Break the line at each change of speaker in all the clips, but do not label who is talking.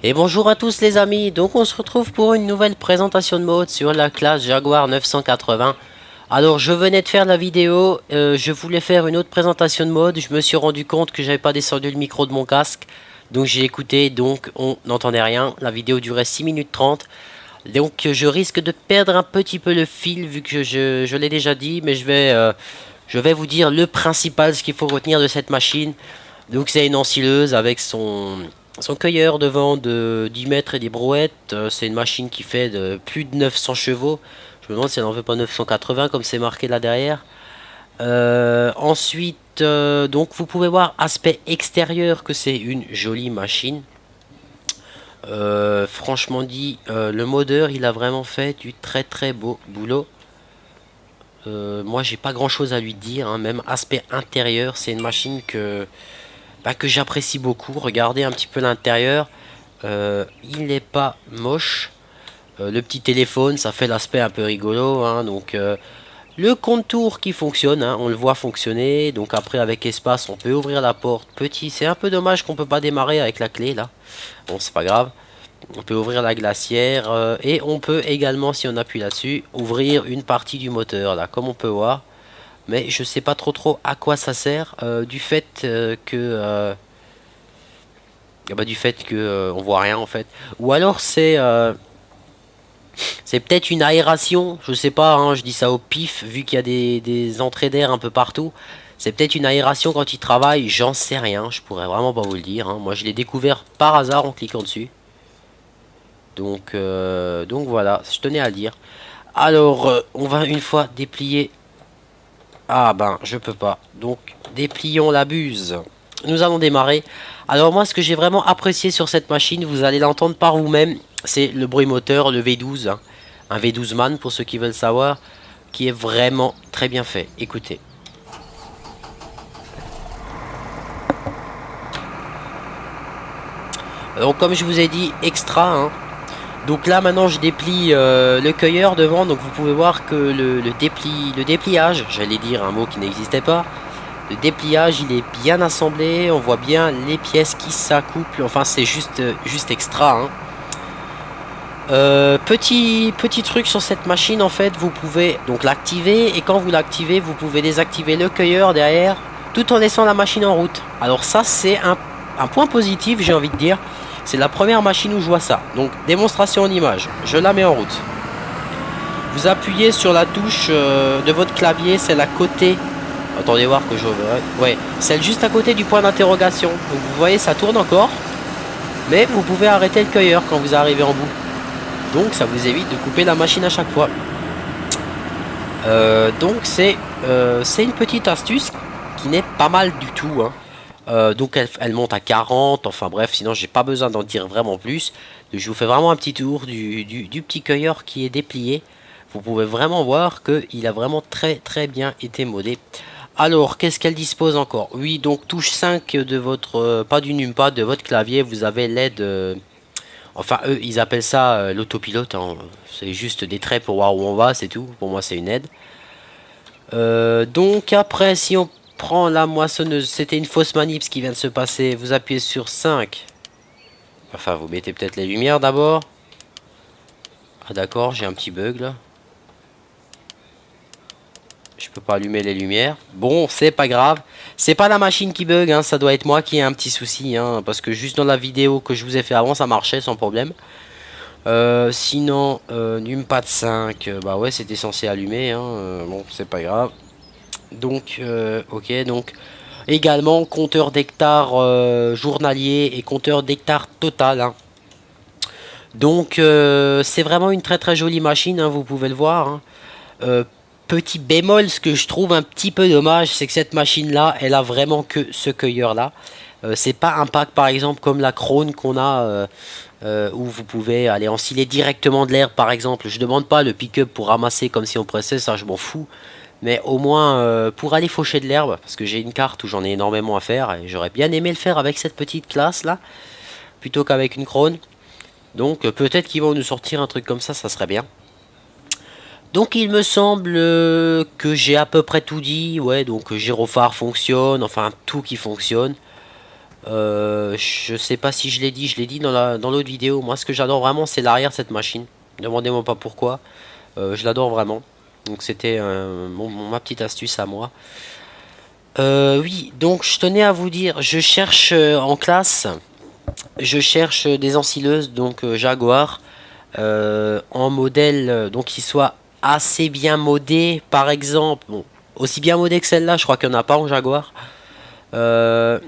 Et bonjour à tous les amis, donc on se retrouve pour une nouvelle présentation de mode sur la classe Jaguar 980. Alors je venais de faire la vidéo, je voulais faire une autre présentation de mode, je me suis rendu compte que j'avais pas descendu le micro de mon casque. Donc j'ai écouté, donc on n'entendait rien, la vidéo durait 6 minutes 30. Donc je risque de perdre un petit peu le fil vu que je l'ai déjà dit, mais je vais vous dire le principal, ce qu'il faut retenir de cette machine. Donc c'est une ensileuse avec son cueilleur devant de 10 mètres et des brouettes. C'est une machine qui fait de plus de 900 chevaux. Je me demande si elle n'en fait pas 980 comme c'est marqué là derrière. Ensuite, donc vous pouvez voir aspect extérieur que c'est une jolie machine. Franchement dit, le modeur il a vraiment fait du très très beau boulot. Moi j'ai pas grand chose à lui dire, hein. Même aspect intérieur, c'est une machine que j'apprécie beaucoup. Regardez un petit peu l'intérieur. Il n'est pas moche. Le petit téléphone, ça fait l'aspect un peu rigolo, hein. Donc le contour qui fonctionne, hein, on le voit fonctionner. Donc après avec espace, on peut ouvrir la porte. Petit, c'est un peu dommage qu'on peut pas démarrer avec la clé là. Bon, c'est pas grave. On peut ouvrir la glacière et on peut également, si on appuie là-dessus, ouvrir une partie du moteur là, comme on peut voir. Mais je sais pas trop à quoi ça sert du fait on voit rien en fait. Ou alors c'est peut-être une aération, je sais pas, hein, je dis ça au pif vu qu'il y a des entrées d'air un peu partout. C'est peut-être une aération quand il travaille, j'en sais rien, je pourrais vraiment pas vous le dire, hein. Moi je l'ai découvert par hasard en cliquant dessus. Donc voilà, je tenais à le dire. Alors on va une fois déplier. Ah ben je peux pas. Donc déplions la buse. Nous allons démarrer. Alors moi ce que j'ai vraiment apprécié sur cette machine, vous allez l'entendre par vous-même, c'est le bruit moteur, le V12, hein. Un V12 man pour ceux qui veulent savoir, qui est vraiment très bien fait. Écoutez. Donc comme je vous ai dit, extra, hein. Donc là maintenant je déplie le cueilleur devant, donc vous pouvez voir que le dépliage, j'allais dire un mot qui n'existait pas, le dépliage il est bien assemblé, on voit bien les pièces qui s'accouplent, enfin c'est juste extra, hein. Petit truc sur cette machine en fait, vous pouvez donc l'activer et quand vous l'activez vous pouvez désactiver le cueilleur derrière tout en laissant la machine en route. Alors ça c'est un point positif j'ai envie de dire, c'est la première machine où je vois ça. Donc démonstration en image, je la mets en route. Vous appuyez sur la touche de votre clavier, celle à côté. Attendez voir que je... Ouais, celle juste à côté du point d'interrogation. Donc vous voyez ça tourne encore. Mais vous pouvez arrêter le cueilleur quand vous arrivez en bout. Donc ça vous évite de couper la machine à chaque fois. Donc c'est une petite astuce qui n'est pas mal du tout, hein. Donc elle monte à 40, enfin bref, sinon j'ai pas besoin d'en dire vraiment plus. Je vous fais vraiment un petit tour du petit cueilleur qui est déplié. Vous pouvez vraiment voir qu'il a vraiment très bien été modé. Alors, qu'est-ce qu'elle dispose encore? Oui, donc touche 5 de votre, pas du numpad, de votre clavier, vous avez l'aide, enfin eux ils appellent ça l'autopilote, hein. C'est juste des traits pour voir où on va, c'est tout. Pour moi c'est une aide. Donc après, si on prend la moissonneuse, c'était une fausse manip ce qui vient de se passer. Vous appuyez sur 5. Enfin, vous mettez peut-être les lumières d'abord. Ah d'accord, j'ai un petit bug là. Je peux pas allumer les lumières. Bon, c'est pas grave. C'est pas la machine qui bug, hein. Ça doit être moi qui ai un petit souci, hein. Parce que juste dans la vidéo que je vous ai fait avant, ça marchait sans problème. Sinon, numpad 5, bah ouais, c'était censé allumer, hein. Bon, c'est pas grave. Donc, ok, donc également compteur d'hectares journalier et compteur d'hectares total, hein. Donc, c'est vraiment une très jolie machine, hein, vous pouvez le voir, hein. Petit bémol, ce que je trouve un petit peu dommage, c'est que cette machine-là, elle a vraiment que ce cueilleur-là. C'est pas un pack, par exemple, comme la Krone qu'on a, où vous pouvez aller ensiler directement de l'herbe, par exemple. Je demande pas le pick-up pour ramasser comme si on pressait, ça je m'en fous. Mais au moins pour aller faucher de l'herbe, parce que j'ai une carte où j'en ai énormément à faire, et j'aurais bien aimé le faire avec cette petite classe-là, plutôt qu'avec une Krone. Donc peut-être qu'ils vont nous sortir un truc comme ça serait bien. Donc il me semble que j'ai à peu près tout dit. Ouais, donc gyrophare fonctionne, enfin tout qui fonctionne. Je sais pas si je l'ai dit dans l'autre vidéo. Moi, ce que j'adore vraiment, c'est l'arrière de cette machine. Demandez-moi pas pourquoi. Je l'adore vraiment. Donc c'était ma petite astuce à moi. Oui, donc je tenais à vous dire, je cherche en classe, je cherche des ensileuses, donc Jaguar, en modèle donc qui soit assez bien modé, par exemple, bon, aussi bien modé que celle-là, je crois qu'il n'y en a pas en Jaguar. Euh,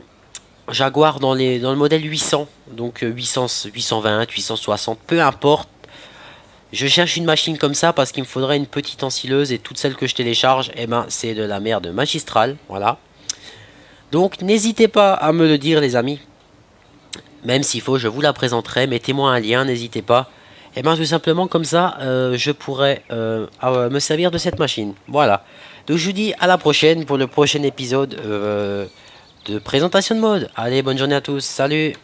Jaguar dans le modèle 800, donc 800, 820, 860, peu importe. Je cherche une machine comme ça parce qu'il me faudrait une petite ensileuse et toutes celles que je télécharge, eh ben, c'est de la merde magistrale, voilà. Donc n'hésitez pas à me le dire les amis, même s'il faut je vous la présenterai, mettez-moi un lien, n'hésitez pas. Et bien tout simplement comme ça je pourrais me servir de cette machine. Voilà. Donc je vous dis à la prochaine pour le prochain épisode de présentation de mode. Allez, bonne journée à tous, salut.